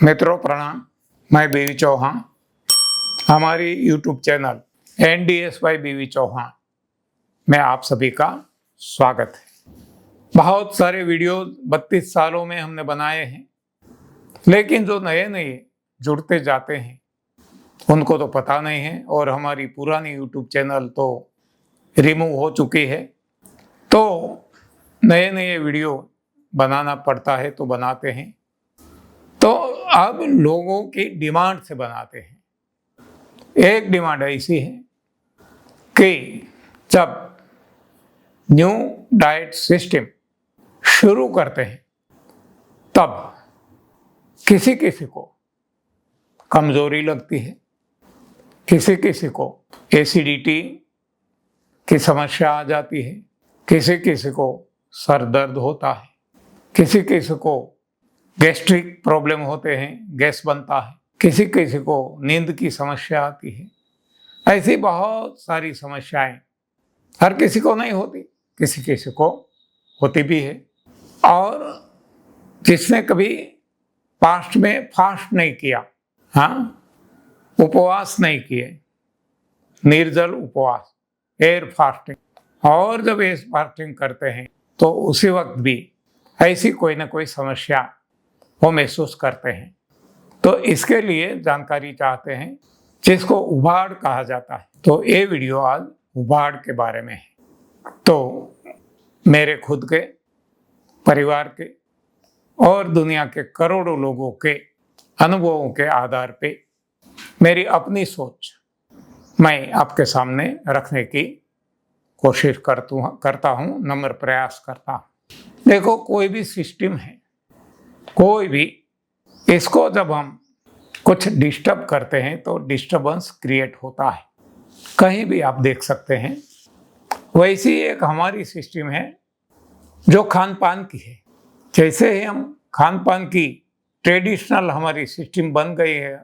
मित्रों प्रणाम। मैं बीवी चौहान। हमारी यूट्यूब चैनल NDS बाय बीवी चौहान में आप सभी का स्वागत है। बहुत सारे वीडियो 32 सालों में हमने बनाए हैं, लेकिन जो नए नए जुड़ते जाते हैं उनको तो पता नहीं है, और हमारी पुरानी यूट्यूब चैनल तो रिमूव हो चुकी है। तो नए नए वीडियो बनाना पड़ता है तो बनाते हैं। तो अब लोगों की डिमांड से बनाते हैं। एक डिमांड ऐसी है कि जब न्यू डाइट सिस्टम शुरू करते हैं तब किसी किसी को कमजोरी लगती है, किसी किसी को एसिडिटी की समस्या आ जाती है, किसी किसी को सर दर्द होता है, किसी किसी को गैस्ट्रिक प्रॉब्लम होते हैं, गैस बनता है, किसी किसी को नींद की समस्या आती है। ऐसी बहुत सारी समस्याएं हर किसी को नहीं होती, किसी किसी को होती भी है। और जिसने कभी पास्ट में फास्ट नहीं किया, उपवास नहीं किए, निर्जल उपवास, एयर फास्टिंग, और जब एयर फास्टिंग करते हैं तो उसी वक्त भी ऐसी कोई ना कोई समस्या वो महसूस करते हैं। तो इसके लिए जानकारी चाहते हैं, जिसको उबाड़ कहा जाता है। तो ये वीडियो आज उबाड़ के बारे में है। तो मेरे खुद के, परिवार के और दुनिया के करोड़ों लोगों के अनुभवों के आधार पे मेरी अपनी सोच मैं आपके सामने रखने की कोशिश करता हूँ, नम्र प्रयास करता हूँ। देखो, कोई भी सिस्टम है, कोई भी, इसको जब हम कुछ डिस्टर्ब करते हैं तो डिस्टर्बेंस क्रिएट होता है। कहीं भी आप देख सकते हैं। वैसी एक हमारी सिस्टम है जो खान पान की है। जैसे ही हम खान पान की ट्रेडिशनल हमारी सिस्टम बन गई है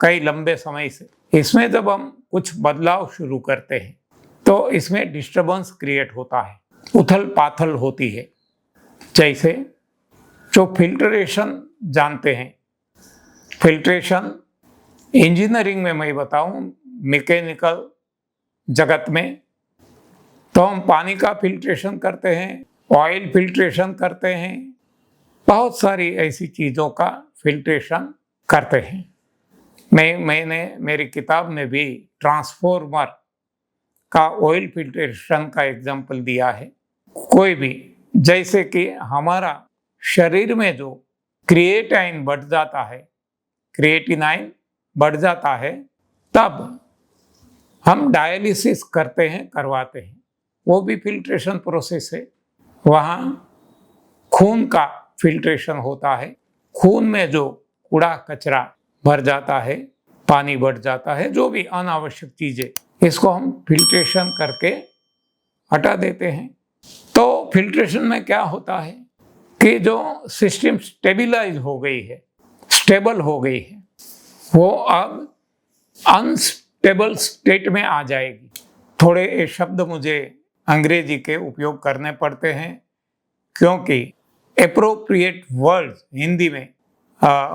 कई लंबे समय से, इसमें जब हम कुछ बदलाव शुरू करते हैं तो इसमें डिस्टर्बेंस क्रिएट होता है, उथल पाथल होती है। जैसे जो फिल्ट्रेशन जानते हैं, फिल्ट्रेशन इंजीनियरिंग में मैं बताऊं, मैकेनिकल जगत में तो हम पानी का फिल्ट्रेशन करते हैं, ऑयल फिल्ट्रेशन करते हैं, बहुत सारी ऐसी चीज़ों का फिल्ट्रेशन करते हैं। मैंने मेरी किताब में भी ट्रांसफॉर्मर का ऑयल फिल्ट्रेशन का एग्जाम्पल दिया है। कोई भी, जैसे कि हमारा शरीर में जो क्रिएटाइन बढ़ जाता है, क्रिएटिनाइन बढ़ जाता है, तब हम डायलिसिस करते हैं, करवाते हैं। वो भी फिल्ट्रेशन प्रोसेस है। वहाँ खून का फिल्ट्रेशन होता है। खून में जो कूड़ा कचरा भर जाता है, पानी बढ़ जाता है, जो भी अनावश्यक चीज़ें, इसको हम फिल्ट्रेशन करके हटा देते हैं। तो फिल्ट्रेशन में क्या होता है कि जो सिस्टम स्टेबलाइज हो गई है, स्टेबल हो गई है, वो अब अनस्टेबल स्टेट में आ जाएगी। थोड़े ये शब्द मुझे अंग्रेजी के उपयोग करने पड़ते हैं क्योंकि एप्रोप्रिएट वर्ड हिंदी में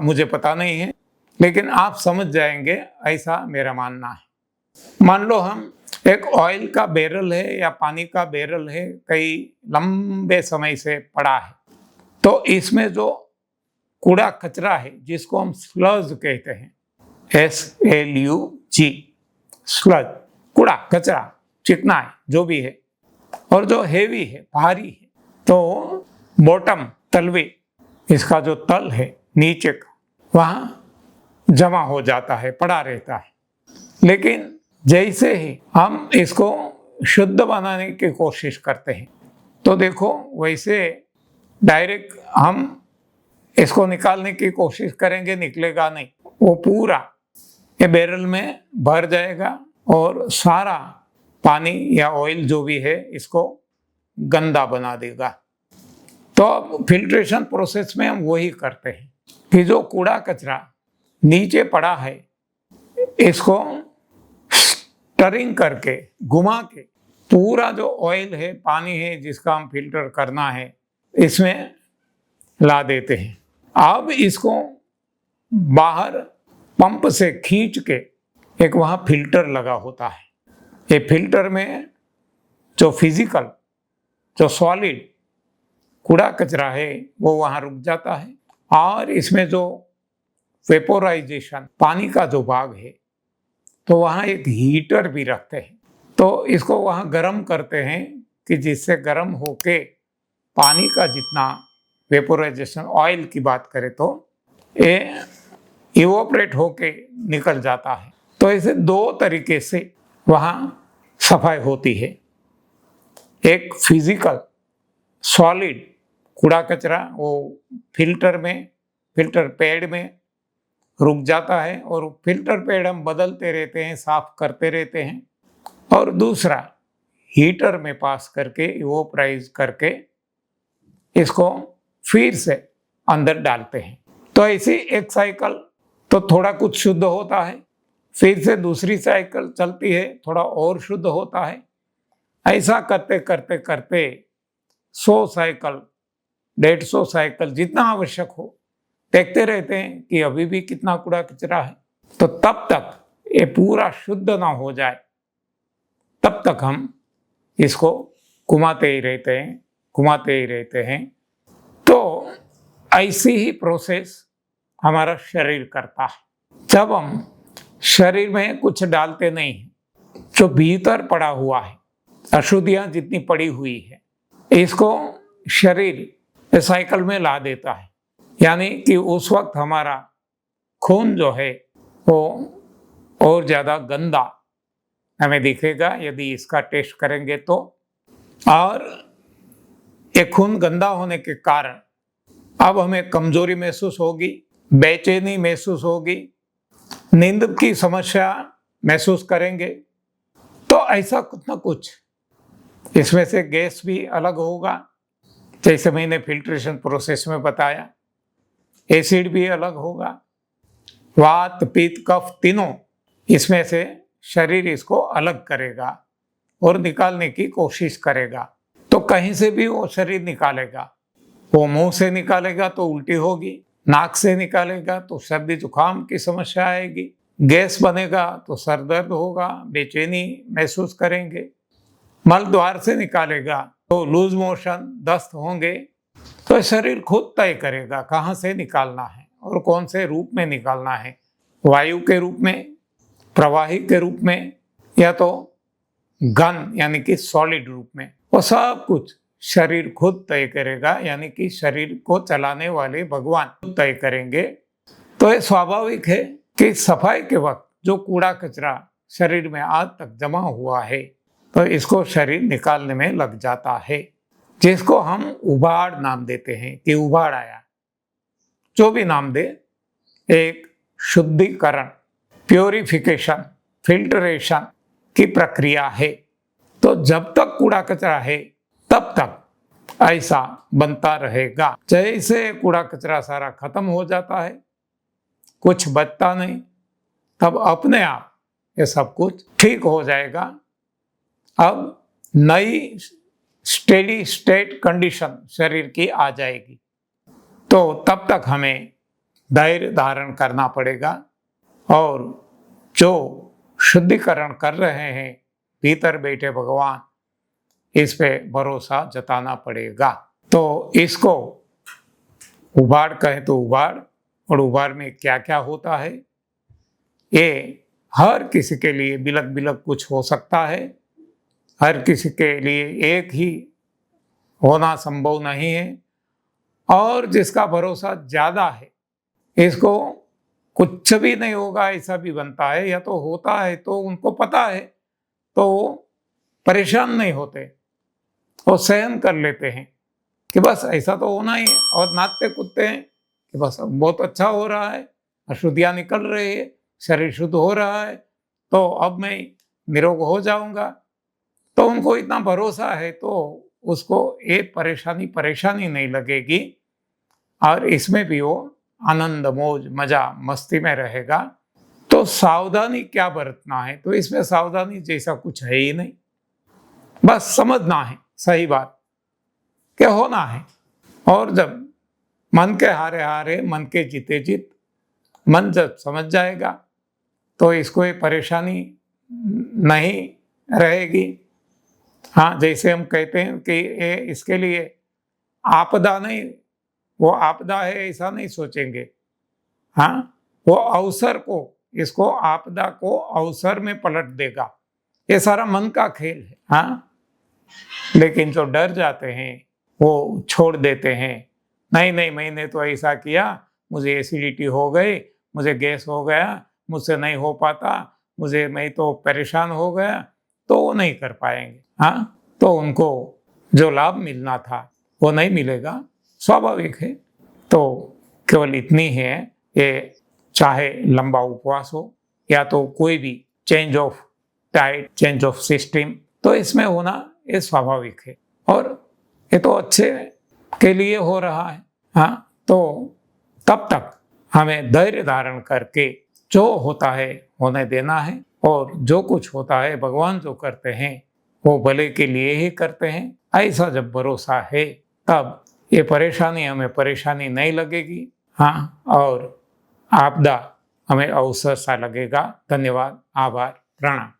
मुझे पता नहीं है, लेकिन आप समझ जाएंगे, ऐसा मेरा मानना है। मान लो हम एक ऑयल का बैरल है या पानी का बैरल है, कई लंबे समय से पड़ा है, तो इसमें जो कूड़ा कचरा है, जिसको हम स्लज कहते हैं, SLUG, स्लज, कूड़ा कचरा, चिकना है, जो भी है, और जो हेवी है, भारी है, तो बॉटम, तलवे, इसका जो तल है नीचे का, वहाँ जमा हो जाता है, पड़ा रहता है। लेकिन जैसे ही हम इसको शुद्ध बनाने की कोशिश करते हैं तो देखो, वैसे डायरेक्ट हम इसको निकालने की कोशिश करेंगे, निकलेगा नहीं। वो पूरा ये बैरल में भर जाएगा और सारा पानी या ऑयल जो भी है इसको गंदा बना देगा। तो अब फिल्ट्रेशन प्रोसेस में हम वही करते हैं कि जो कूड़ा कचरा नीचे पड़ा है, इसको स्टरिंग करके, घुमा के, पूरा जो ऑयल है, पानी है, जिसका हम फिल्टर करना है, इसमें ला देते हैं। अब इसको बाहर पंप से खींच के एक वहाँ फिल्टर लगा होता है। ये फिल्टर में जो फिजिकल, जो सॉलिड कूड़ा कचरा है वो वहाँ रुक जाता है, और इसमें जो वेपोराइजेशन पानी का जो भाग है तो वहाँ एक हीटर भी रखते हैं। तो इसको वहाँ गर्म करते हैं कि जिससे गर्म होके पानी का जितना वेपोराइजेशन, ऑयल की बात करें तो ये इवोपरेट होके निकल जाता है। तो ऐसे दो तरीके से वहाँ सफाई होती है। एक फिजिकल सॉलिड कूड़ा कचरा वो फिल्टर पैड में रुक जाता है, और फिल्टर पैड हम बदलते रहते हैं, साफ करते रहते हैं, और दूसरा हीटर में पास करके इवोपराइज करके इसको फिर से अंदर डालते हैं। तो ऐसी एक साइकिल तो थोड़ा कुछ शुद्ध होता है, फिर से दूसरी साइकिल चलती है, थोड़ा और शुद्ध होता है। ऐसा करते करते करते 100 साइकिल 150 साइकिल जितना आवश्यक हो देखते रहते हैं कि अभी भी कितना कूड़ा कचरा है। तो तब तक ये पूरा शुद्ध ना हो जाए तब तक हम इसको घुमाते ही रहते हैं। तो ऐसी ही प्रोसेस हमारा शरीर करता है। जब हम शरीर में कुछ डालते नहीं हैं, जो भीतर पड़ा हुआ है, अशुद्धियां जितनी पड़ी हुई है, इसको शरीर साइकिल में ला देता है। यानी कि उस वक्त हमारा खून जो है वो और ज़्यादा गंदा हमें दिखेगा यदि इसका टेस्ट करेंगे तो। और ये खून गंदा होने के कारण अब हमें कमजोरी महसूस होगी, बेचैनी महसूस होगी, नींद की समस्या महसूस करेंगे। तो ऐसा कुछ ना कुछ इसमें से गैस भी अलग होगा, जैसे मैंने फिल्ट्रेशन प्रोसेस में बताया। एसिड भी अलग होगा, वात पित्त कफ तीनों इसमें से शरीर इसको अलग करेगा और निकालने की कोशिश करेगा। तो कहीं से भी वो शरीर निकालेगा, वो मुंह से निकालेगा तो उल्टी होगी, नाक से निकालेगा तो सर्दी जुकाम की समस्या आएगी, गैस बनेगा तो सर दर्द होगा, बेचैनी महसूस करेंगे, मल द्वार से निकालेगा तो लूज मोशन, दस्त होंगे। तो शरीर खुद तय करेगा कहाँ से निकालना है और कौन से रूप में निकालना है, वायु के रूप में, प्रवाही के रूप में, या तो घन यानी कि सॉलिड रूप में। वो सब कुछ शरीर खुद तय करेगा, यानी कि शरीर को चलाने वाले भगवान खुद तय करेंगे। तो ये स्वाभाविक है कि सफाई के वक्त जो कूड़ा कचरा शरीर में आज तक जमा हुआ है तो इसको शरीर निकालने में लग जाता है, जिसको हम उबाड़ नाम देते हैं कि उबाड़ आया। जो भी नाम दे, एक शुद्धिकरण, प्योरिफिकेशन, फिल्ट्रेशन की प्रक्रिया है। तो जब तक कूड़ा कचरा है तब तक ऐसा बनता रहेगा। जैसे कूड़ा कचरा सारा खत्म हो जाता है, कुछ बचता नहीं, तब अपने आप ये सब कुछ ठीक हो जाएगा। अब नई स्टेडी स्टेट कंडीशन शरीर की आ जाएगी। तो तब तक हमें धैर्य धारण करना पड़ेगा और जो शुद्धिकरण कर रहे हैं भीतर बैठे भगवान, इस पे भरोसा जताना पड़ेगा। तो इसको उबाड़ कहे तो उबाड़, और उबाड़ में क्या क्या होता है ये हर किसी के लिए बिलक बिलक कुछ हो सकता है, हर किसी के लिए एक ही होना संभव नहीं है। और जिसका भरोसा ज़्यादा है इसको कुछ भी नहीं होगा ऐसा भी बनता है, या तो होता है तो उनको पता है तो वो परेशान नहीं होते, वो सहन कर लेते हैं कि बस ऐसा तो होना ही है, और नाचते कूदते हैं कि बस बहुत अच्छा हो रहा है, अशुद्धियाँ निकल रही है, शरीर शुद्ध हो रहा है, तो अब मैं निरोग हो जाऊंगा। तो उनको इतना भरोसा है तो उसको एक परेशानी नहीं लगेगी, और इसमें भी वो आनंद मौज मजा मस्ती में रहेगा। तो सावधानी क्या बरतना है, तो इसमें सावधानी जैसा कुछ है ही नहीं, बस समझना है सही बात क्या होना है। और जब मन के हारे हारे मन के जीते जीत मन जब समझ जाएगा तो इसको ये परेशानी नहीं रहेगी। हाँ, जैसे हम कहते हैं कि ये इसके लिए आपदा नहीं, वो आपदा है ऐसा नहीं सोचेंगे। हाँ, वो अवसर को, इसको आपदा को अवसर में पलट देगा। ये सारा मन का खेल है। हाँ, लेकिन जो डर जाते हैं वो छोड़ देते हैं, नहीं नहीं मैंने तो ऐसा किया, मुझे एसिडिटी हो गई, मुझे गैस हो गया, मुझसे नहीं हो पाता, मैं तो परेशान हो गया, तो वो नहीं कर पाएंगे। हाँ, तो उनको जो लाभ मिलना था वो नहीं मिलेगा, स्वाभाविक है। तो केवल इतनी है, ये चाहे लंबा उपवास हो या तो कोई भी change of diet, change of system, तो इसमें होना ये स्वाभाविक है और ये तो अच्छे के लिए हो रहा है। हाँ, तो तब तक हमें धैर्य धारण करके जो होता है होने देना है, और जो कुछ होता है भगवान जो करते हैं वो भले के लिए ही करते हैं, ऐसा जब भरोसा है तब ये परेशानी हमें परेशानी नहीं लगेगी। हाँ, और आपदा हमें अवसर सा लगेगा। धन्यवाद, आभार, प्रणाम।